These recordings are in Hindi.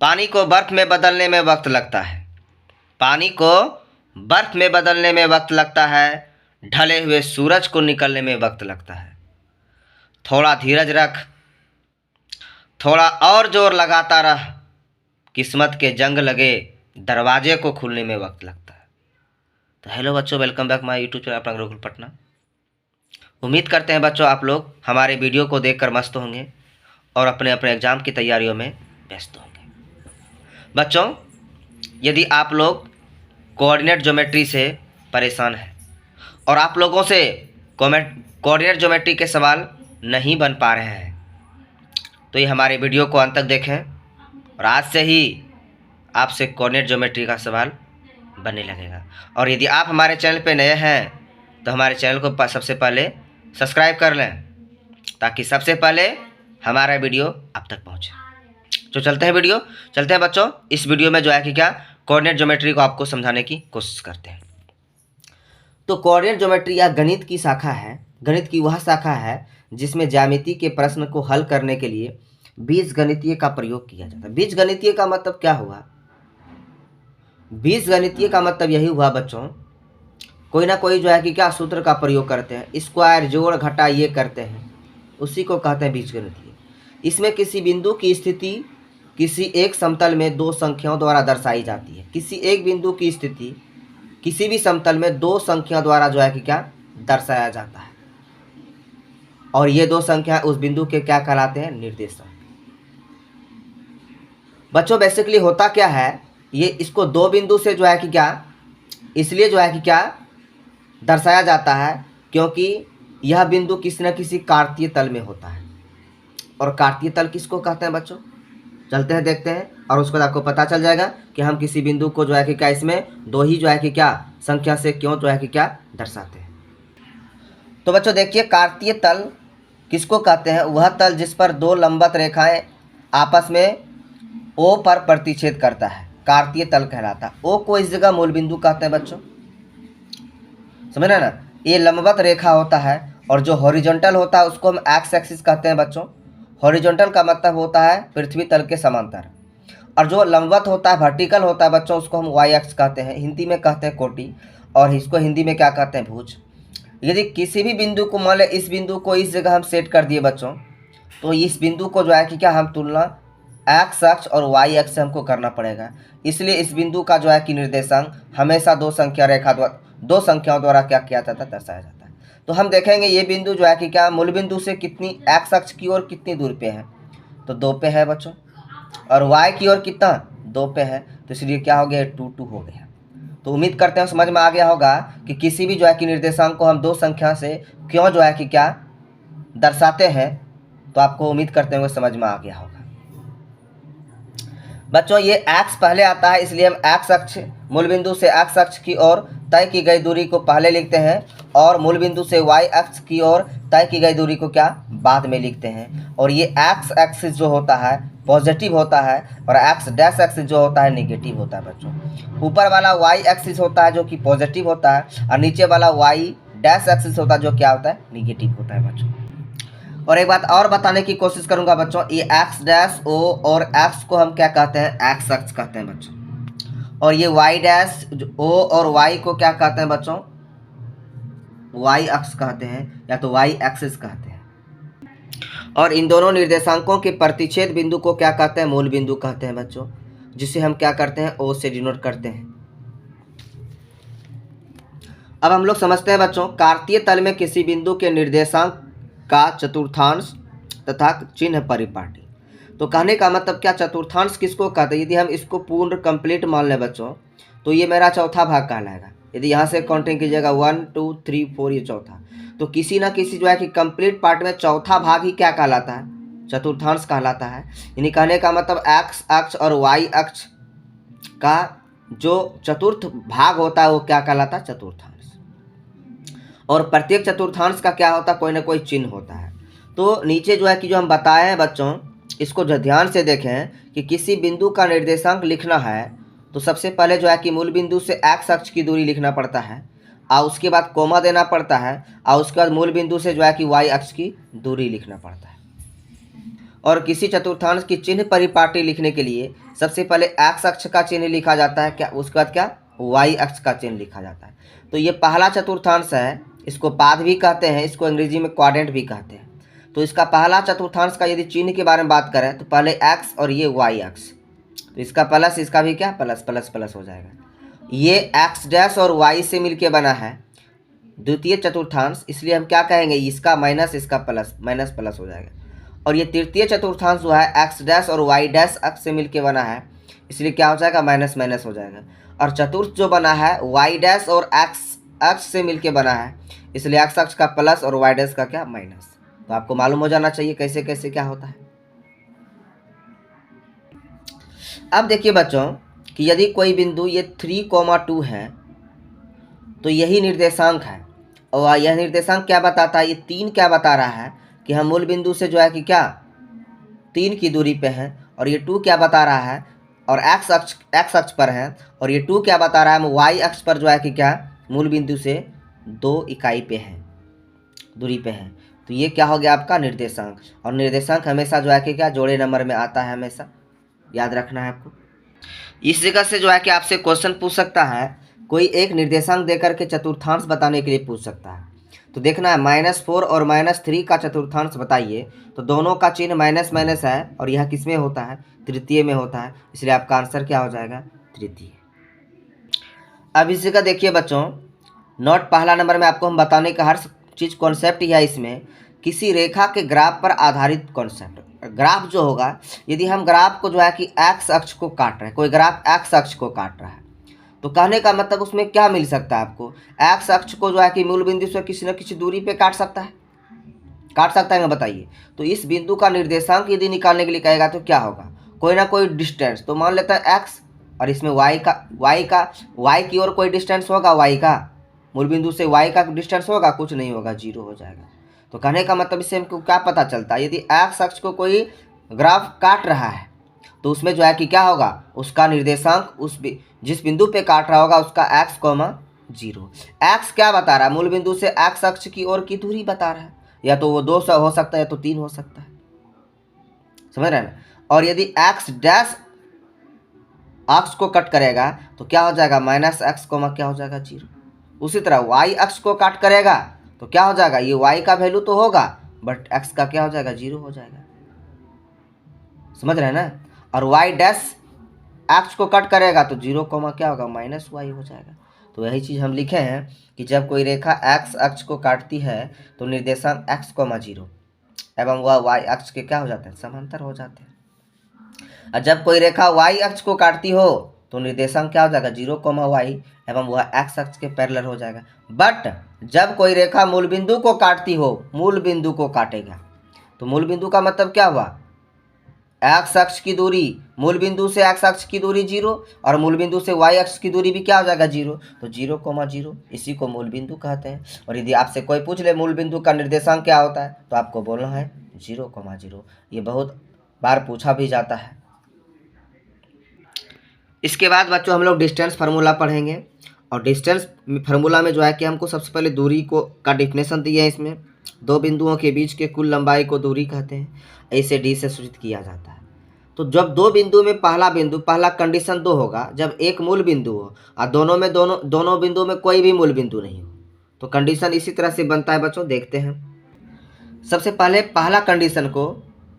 पानी को बर्फ में बदलने में वक्त लगता है। पानी को बर्फ में बदलने में वक्त लगता है। ढले हुए सूरज को निकलने में वक्त लगता है। थोड़ा धीरज रख, थोड़ा और जोर लगाता रह, किस्मत के जंग लगे दरवाजे को खुलने में वक्त लगता है। तो हेलो बच्चों, welcome back my YouTube channel अपना गुरुकुल पटना। उम्मीद करते हैं बच्चों आप लोग हमारे वीडियो को देखकर मस्त होंगे और अपने अपने एग्ज़ाम की तैयारियों में व्यस्त होंगे। बच्चों, यदि आप लोग कोऑर्डिनेट ज्योमेट्री से परेशान हैं और आप लोगों से कोऑर्डिनेट ज्योमेट्री के सवाल नहीं बन पा रहे हैं, तो ये हमारे वीडियो को अंत तक देखें और आज से ही आपसे कोऑर्डिनेट ज्योमेट्री का सवाल बनने लगेगा। और यदि आप हमारे चैनल पे नए हैं तो हमारे चैनल को सबसे पहले सब्सक्राइब कर लें ताकि सबसे पहले हमारा वीडियो आप तक पहुंचे। तो चलते हैं बच्चों, इस वीडियो में जो है कि क्या कोऑर्डिनेट ज्योमेट्री को आपको समझाने की कोशिश करते हैं। तो कोऑर्डिनेट ज्योमेट्री या गणित की शाखा है, गणित की वह शाखा है जिसमें ज्यामिति के प्रश्न को हल करने के लिए बीजगणितीय का प्रयोग किया जाता है। बीजगणितीय का मतलब क्या हुआ? बीजगणितीय का मतलब यही हुआ बच्चों, कोई ना कोई जो है कि क्या सूत्र का प्रयोग करते हैं, स्क्वायर जोड़ घटा ये करते हैं, उसी को कहते हैं बीजगणितीय। इसमें किसी बिंदु की स्थिति किसी एक समतल में दो संख्याओं द्वारा दर्शाई जाती है। किसी एक बिंदु की स्थिति किसी भी समतल में दो संख्या द्वारा जो है कि क्या दर्शाया जाता है, और ये दो संख्या उस बिंदु के क्या कहलाते हैं? निर्देशांक। बच्चों बेसिकली होता क्या है, ये इसको दो बिंदु से जो है कि क्या इसलिए जो है कि क्या दर्शाया जाता है क्योंकि यह बिंदु किसी न किसी कार्तीय तल में होता है। और कार्तीय तल किसको कहते हैं बच्चों? चलते हैं देखते हैं और उसके बाद आपको पता चल जाएगा कि हम किसी बिंदु को जो है कि क्या इसमें दो ही जो है कि क्या संख्या से क्यों जो है कि क्या दर्शाते हैं। तो बच्चों देखिए, कार्तीय तल किसको कहते हैं? वह तल जिस पर दो लंबवत रेखाएं आपस में ओ पर प्रतिच्छेद करता है, कार्तीय तल कहलाता है। ओ को इस जगह मूल बिंदु कहते हैं बच्चों, समझ रहे ना? ये लंबवत रेखा होता है और जो हॉरिजॉन्टल होता है उसको हम एक्स एक्सिस कहते हैं बच्चों। हॉरिजॉन्टल का मतलब होता है पृथ्वी तल के समांतर, और जो लंबवत होता है वर्टिकल होता है बच्चों उसको हम वाई एक्स कहते हैं, हिंदी में कहते हैं कोटि, और इसको हिंदी में क्या कहते हैं? भुज। यदि किसी भी बिंदु को मान लें, इस बिंदु को इस जगह हम सेट कर दिए बच्चों, तो इस बिंदु को जो है कि क्या हम तुलना एक्स अक्ष और वाई अक्ष से हमको करना पड़ेगा। इसलिए इस बिंदु का जो है कि निर्देशांक हमेशा दो संख्याओं द्वारा क्या किया जाता है? दर्शाया जाता है। तो हम देखेंगे ये बिंदु जो है कि क्या मूल बिंदु से कितनी एक्स अक्ष की ओर कितनी दूर पे है? तो 2 पे है बच्चों, और वाई की ओर कितना? 2 पे है, तो इसलिए क्या हो गया? 2 हो गया। तो उम्मीद करते हैं समझ में आ गया होगा कि किसी भी जो है कि निर्देशांक को हम दो संख्या से क्यों जो है कि क्या दर्शाते हैं। तो आपको उम्मीद करते हैं समझ में आ गया होगा। बच्चों ये एक्स पहले आता है, इसलिए हम एक्स अक्ष मूल बिंदु से एक्स अक्ष की ओर तय की गई दूरी को पहले लिखते हैं, और मूल बिंदु से वाई अक्ष की ओर तय की गई दूरी को क्या बाद में लिखते हैं। और ये एक्स एक्सिस जो होता है पॉजिटिव होता है, और एक्स डैश एक्सिस जो होता है नेगेटिव होता है बच्चों। ऊपर वाला वाई एक्सिस होता है जो कि पॉजिटिव होता है, और नीचे वाला वाई डैश एक्सिस होता है जो क्या होता है? नेगेटिव होता है बच्चों। और एक बात और बताने की कोशिश करूंगा बच्चों, ये एक्स डैश ओ और एक्स को हम क्या कहते हैं? एक्स अक्ष कहते हैं बच्चों। और ये वाई डैश ओ और वाई को क्या कहते हैं बच्चों? वाई अक्ष कहते हैं, या तो वाई एक्सिस कहते हैं। और इन दोनों निर्देशांकों के प्रतिच्छेद बिंदु को क्या कहते हैं? मूल बिंदु कहते हैं बच्चों, जिसे हम क्या करते हैं? ओ से डिनोट करते हैं। अब हम लोग समझते हैं बच्चों, कार्तीय तल में किसी बिंदु के निर्देशांक का चतुर्थांश तथा चिन्ह परिपाटी। तो कहने का मतलब क्या, चतुर्थांश किसको कहते हैं? यदि हम इसको पूर्ण कंप्लीट मान लें बच्चों, तो ये मेरा चौथा भाग कहलाएगा। यदि यहाँ से काउंटिंग कीजिएगा 1 2 3 4, ये चौथा, तो किसी ना किसी जो है कि कंप्लीट पार्ट में चौथा भाग ही क्या कहलाता है? चतुर्थांश कहलाता है। यानी कहने का मतलब एक्स अक्ष और वाई अक्ष का जो चतुर्थ भाग होता है वो क्या कहलाता है? चतुर्थांश। और प्रत्येक चतुर्थांश का क्या होता है? कोई ना कोई चिन्ह होता है। तो नीचे जो है कि जो हम बताए हैं बच्चों, इसको जो ध्यान से देखें कि किसी बिंदु का निर्देशांक लिखना है तो सबसे पहले जो है कि मूल बिंदु से एक्स अक्ष की दूरी लिखना पड़ता है, और उसके बाद कोमा देना पड़ता है, और उसके बाद मूल बिंदु से जो है कि वाई अक्ष की दूरी लिखना पड़ता है। और किसी चतुर्थांश की चिन्ह परिपाटी लिखने के लिए सबसे पहले एक्स अक्ष का चिन्ह लिखा जाता है, क्या उसके बाद क्या वाई अक्ष का चिन्ह लिखा जाता है। तो ये पहला चतुर्थांश है, इसको पाद भी कहते हैं, इसको अंग्रेजी में क्वाड्रेंट भी कहते हैं। तो इसका पहला चतुर्थांश का यदि चिन्ह के बारे में बात करें तो पहले एक्स और ये वाई अक्ष, तो इसका प्लस इसका भी क्या प्लस प्लस प्लस हो जाएगा। ये एक्स डैश और वाई से मिलके बना है द्वितीय चतुर्थांश, इसलिए हम क्या कहेंगे, इसका माइनस इसका प्लस, माइनस प्लस हो जाएगा। और ये तृतीय चतुर्थांश जो है एक्स डैश और वाई डैश अक्ष से मिलके बना है, इसलिए क्या हो जाएगा, माइनस माइनस हो जाएगा। और चतुर्थ जो बना है वाई डैश और एक्स अक्ष से मिलके बना है, इसलिए एक्स अक्ष का प्लस और वाई डैश का क्या माइनस। तो आपको मालूम हो जाना चाहिए कैसे कैसे क्या होता है। अब देखिए बच्चों कि यदि कोई बिंदु ये 3,2 है तो यही निर्देशांक है, और यह निर्देशांक क्या बताता है, ये 3 क्या बता रहा है कि हम मूल बिंदु से जो है कि क्या 3 की दूरी पे हैं, और ये 2 क्या बता रहा है, और एक्स अक्ष पर है, और ये 2 क्या बता रहा है, हम वाई अक्ष पर जो है कि क्या मूल बिंदु से 2 इकाई पे हैं, दूरी पे हैं। तो ये क्या हो गया आपका निर्देशांक, और निर्देशांक हमेशा जो है कि क्या जोड़े नंबर में आता है, हमेशा याद रखना है आपको। इस जगह से जो है कि आपसे क्वेश्चन पूछ सकता है, कोई एक निर्देशांक देकर के चतुर्थांश बताने के लिए पूछ सकता है। तो देखना है -4 और -3 का चतुर्थांश बताइए, तो दोनों का चिन्ह माइनस माइनस है, और यह किस में होता है, तृतीय में होता है, इसलिए आपका आंसर क्या हो जाएगा, तृतीय। अब इस जगह देखिए बच्चों, नोट पहला नंबर में आपको हम बताने का हर चीज़ कॉन्सेप्ट ही है इसमें, किसी रेखा के ग्राफ पर आधारित कॉन्सेप्ट। ग्राफ जो होगा, यदि हम ग्राफ को जो है कि एक्स अक्ष को काट रहे हैं, कोई ग्राफ एक्स अक्ष को काट रहा है, तो कहने का मतलब उसमें क्या मिल सकता है आपको, एक्स अक्ष को जो है कि मूल बिंदु से किसी न किसी दूरी पे काट सकता है, मैं बताइए। तो इस बिंदु का निर्देशांक यदि निकालने के लिए कहेगा तो क्या होगा, कोई ना कोई डिस्टेंस, तो मान लेता है एक्स, और इसमें वाई की ओर कोई डिस्टेंस होगा, वाई का मूल बिंदु से वाई का डिस्टेंस होगा, कुछ नहीं होगा, 0 हो जाएगा। तो कहने का मतलब इससे हमको क्या पता चलता है, यदि एक्स अक्ष को कोई ग्राफ काट रहा है तो उसमें जो है कि क्या होगा, उसका निर्देशांक जिस बिंदु पे काट रहा होगा उसका x, 0। x क्या बता रहा है, मूल बिंदु से x अक्ष की ओर की दूरी बता रहा है, या तो वो 2 हो सकता है या तो 3 हो सकता है, समझ रहे हैं ना। और यदि x डैश अक्ष को कट करेगा तो क्या हो जाएगा, -x, क्या हो जाएगा, 0। उसी तरह y अक्ष को काट करेगा तो क्या हो जाएगा, ये y का वैल्यू तो होगा बट x का क्या हो जाएगा, 0 हो जाएगा, समझ रहे हैं ना। और y डैश एक्स को कट करेगा तो 0, क्या होगा, -y हो जाएगा। तो यही चीज़ हम लिखे हैं कि जब कोई रेखा x अक्ष को काटती है तो निर्देशांक x, 0 एवं वह y अक्ष के क्या हो जाते हैं, समांतर हो जाते हैं। और जब कोई रेखा y अक्ष को काटती हो तो निर्देशांक क्या हो जाएगा, 0, y एवं वह x अक्ष के पैरेलल हो जाएगा। बट जब कोई रेखा मूल बिंदु को काटती हो, मूल बिंदु को काटेगा, तो मूल बिंदु का मतलब क्या हुआ, एक्स अक्ष की दूरी, मूल बिंदु से एक्स अक्ष की दूरी 0, और मूल बिंदु से वाई अक्ष की दूरी भी क्या हो जाएगा, 0। तो 0, 0, इसी को मूल बिंदु कहते हैं। और यदि आपसे कोई पूछ ले मूल बिंदु का निर्देशांक क्या होता है, तो आपको बोलना है 0, 0। ये बहुत बार पूछा भी जाता है। इसके बाद बच्चों हम लोग डिस्टेंस फार्मूला पढ़ेंगे, और डिस्टेंस फार्मूला में जो है कि हमको सबसे पहले दूरी का डिफिनेशन दिया है। इसमें दो बिंदुओं के बीच के कुल लंबाई को दूरी कहते हैं, ऐसे डी से सूचित किया जाता है। तो जब दो बिंदु में पहला कंडीशन 2 होगा, जब एक मूल बिंदु हो और दोनों बिंदु में कोई भी मूल बिंदु नहीं हो, तो कंडीशन इसी तरह से बनता है बच्चों। देखते हैं, सबसे पहले पहला कंडीशन को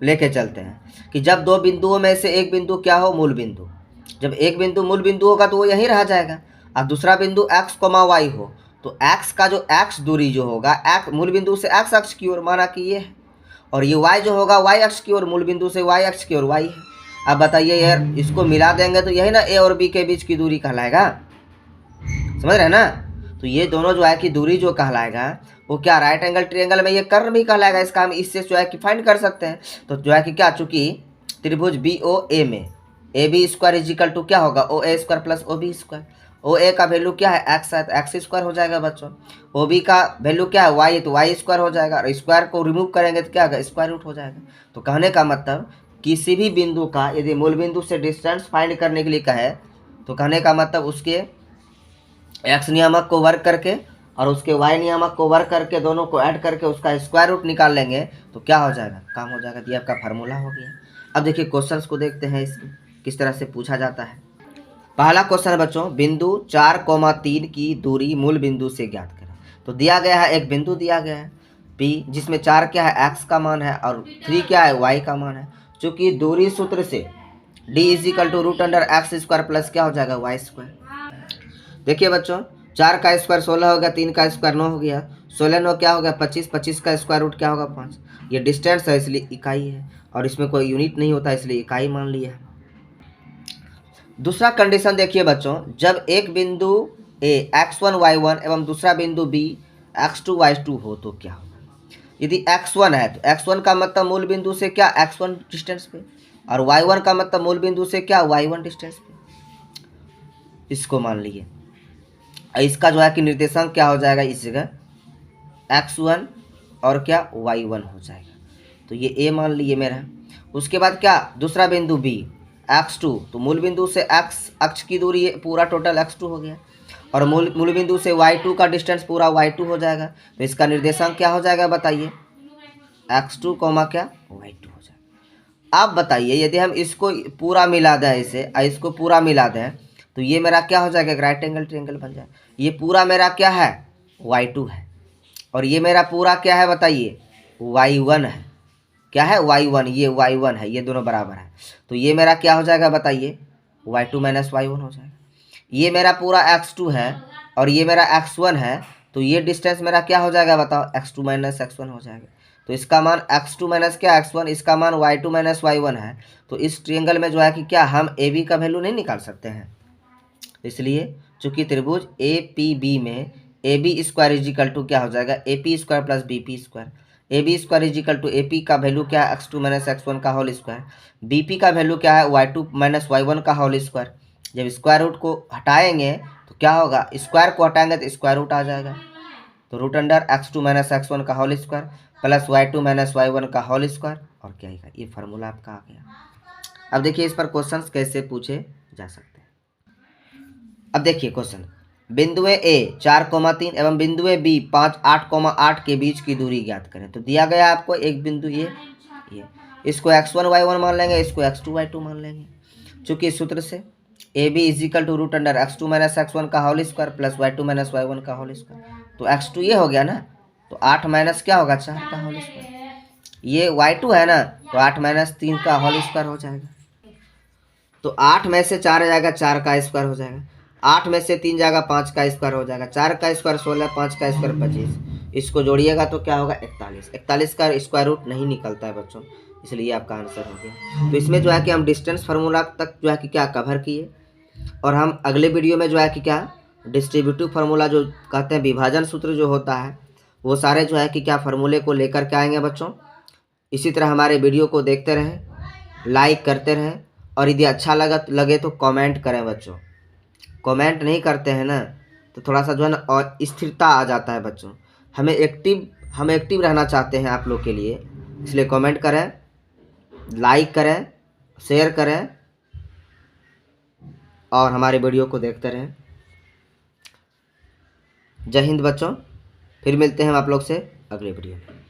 लेके चलते हैं कि जब दो बिंदुओं में से एक बिंदु क्या हो, मूल बिंदु। जब एक बिंदु मूल बिंदु होगा तो वो यहीं रह जाएगा, और दूसरा बिंदु x, y हो, तो x का जो x दूरी जो होगा, x मूल बिंदु से x अक्ष की ओर, माना कि ये है, और ये y जो होगा y अक्ष की ओर, मूल बिंदु से y अक्ष की ओर y है। अब बताइए यार, इसको मिला देंगे तो यही ना a और b के बीच की दूरी कहलाएगा, समझ रहे हैं ना। तो ये दोनों जो है कि दूरी जो कहलाएगा वो क्या, राइट एंगल ट्रायंगल में ये कर्व भी कहलाएगा। इसका हम इससे जो है कि फाइंड कर सकते हैं। तो जो है कि क्या, चूंकि त्रिभुज BOA में AB² = क्या होगा, OA² + OB²। OA का वैल्यू क्या है, x है, तो x² हो जाएगा बच्चों। OB का वैल्यू क्या है, y है, तो y² हो जाएगा, और स्क्वायर को रिमूव करेंगे तो क्या होगा, स्क्वायर रूट हो जाएगा। तो कहने का मतलब किसी भी बिंदु का यदि मूल बिंदु से डिस्टेंस फाइंड करने के लिए कहे, तो कहने का मतलब उसके x नियामक को वर्क करके और उसके y नियामक को वर्ग करके दोनों को ऐड करके उसका स्क्वायर रूट निकाल लेंगे तो क्या हो जाएगा, काम हो जाएगा। ये आपका फार्मूला हो गया। अब देखिए क्वेश्चंस को देखते हैं इस किस तरह से पूछा जाता है। पहला क्वेश्चन है बच्चों, बिंदु 4,3 की दूरी मूल बिंदु से ज्ञात करें। तो दिया गया है, एक बिंदु दिया गया है P, जिसमें 4 क्या है, x का मान है, और 3 क्या है, y का मान है। चूंकि दूरी सूत्र से d √x² प्लस क्या हो जाएगा, y²। देखिए बच्चों, 4 का स्क्वायर 16 हो गया, 3 का स्क्वायर 9 हो गया, 16 9 क्या हो गया 25, 25 का स्क्वायर रूट क्या होगा 5। ये डिस्टेंस है इसलिए इकाई है, और इसमें कोई यूनिट नहीं होता इसलिए इकाई मान लिया है। दूसरा कंडीशन देखिए बच्चों, जब एक बिंदु A x1 y1 एवं दूसरा बिंदु B x2 y2 हो तो क्या होगा। यदि x1 है तो x1 का मतलब मूल बिंदु से क्या, x1 डिस्टेंस पे, और y1 का मतलब मूल बिंदु से क्या, y1 डिस्टेंस पे। इसको मान लिए, इसका जो है कि निर्देशांक क्या हो जाएगा इस जगह, x1 और क्या y1 हो जाएगा। तो ये A मान लिए मेरा। उसके बाद क्या, दूसरा बिंदु B x2, तो मूल बिंदु से x अक्ष की दूरी पूरा टोटल x2 हो गया, और मूल बिंदु से y2 का डिस्टेंस पूरा y2 हो जाएगा। तो इसका निर्देशांक क्या हो जाएगा बताइए, x2 क्या y2 हो जाएगा। अब बताइए यदि हम इसको पूरा मिला दें, इसे इसको पूरा मिला दें तो ये मेरा क्या हो जाएगा, राइट एंगल ट्रायंगल बन जाए। ये पूरा मेरा क्या है, y2 है, और ये मेरा पूरा क्या है बताइए, y1 है। क्या है, y1, ये y1 है, ये दोनों बराबर है। तो ये मेरा क्या हो जाएगा बताइए, y2 माइनस y1 हो जाएगा। ये मेरा पूरा x2 है और ये मेरा x1 है, तो ये डिस्टेंस मेरा क्या हो जाएगा बताओ, x2 माइनस x1 हो जाएगा। तो इसका मान x2 माइनस क्या x1, इसका मान y2 माइनस y1 है। तो इस ट्रायंगल में जो है कि क्या हम AB का वैल्यू नहीं निकाल सकते हैं, इसलिए चूंकि त्रिभुज APB में AB² इजिकल टू क्या हो जाएगा, AP² plus BP²। AB² is equal to AP का वैल्यू क्या है, x2 माइनस x1 का होल स्क्वायर। BP का वैल्यू क्या है, y2 माइनस y1 का होल स्क्वायर। जब स्क्वायर रूट को हटाएंगे तो क्या होगा, स्क्वायर को हटाएंगे तो स्क्वायर रूट आ जाएगा। तो √x2 माइनस x1 का whole square plus y2 minus y1 का होल स्क्वायर, और क्या आएगा, ये फार्मूला आपका आ गया। अब देखिए इस पर क्वेश्चंस कैसे पूछे जा सकते हैं। अब देखिए क्वेश्चन, बिंदुए A 4,3 एवं बिंदुए B 8,8 के बीच की दूरी ज्ञात करें। तो दिया गया आपको एक बिंदु ये इसको x1 y1 मान लेंगे, इसको x2 y2 मान लेंगे। चूंकि इस सूत्र से AB is equal to √x2 minus x1 का whole square plus y2 minus y1 का होल स्क्वायर। तो x2 ये हो गया ना, तो 8 माइनस क्या होगा 4 का होल स्क्वायर। ये y2 है ना, तो 8 माइनस 3 का होल स्क्वायर हो जाएगा। तो 8 में से 4 जाएगा, 4 का स्क्वायर हो जाएगा। 8 में से 3 जाएगा, 5 का स्क्वायर हो जाएगा। 4 का स्क्वायर 16, 5 का स्क्वायर 25। इसको जोड़िएगा तो क्या होगा 41। 41 का स्क्वायर रूट नहीं निकलता है बच्चों, इसलिए आपका आंसर हो गया। तो इसमें जो है कि हम डिस्टेंस फार्मूला तक जो है कि क्या कवर किए, और हम अगले वीडियो में जो है कि क्या डिस्ट्रीब्यूटिव फार्मूला जो कहते हैं, विभाजन सूत्र जो होता है, वो सारे जो है कि क्या फार्मूले को लेकर के आएंगे बच्चों। इसी तरह हमारे वीडियो को देखते रहें, लाइक करते रहें, और यदि अच्छा लगे तो कमेंट करें बच्चों। कमेंट नहीं करते हैं ना तो थोड़ा सा जो है ना और स्थिरता आ जाता है बच्चों। हम एक्टिव रहना चाहते हैं आप लोग के लिए, इसलिए कमेंट करें, लाइक करें, शेयर करें, और हमारे वीडियो को देखते रहें। जय हिंद बच्चों, फिर मिलते हैं हम आप लोग से अगले वीडियो में।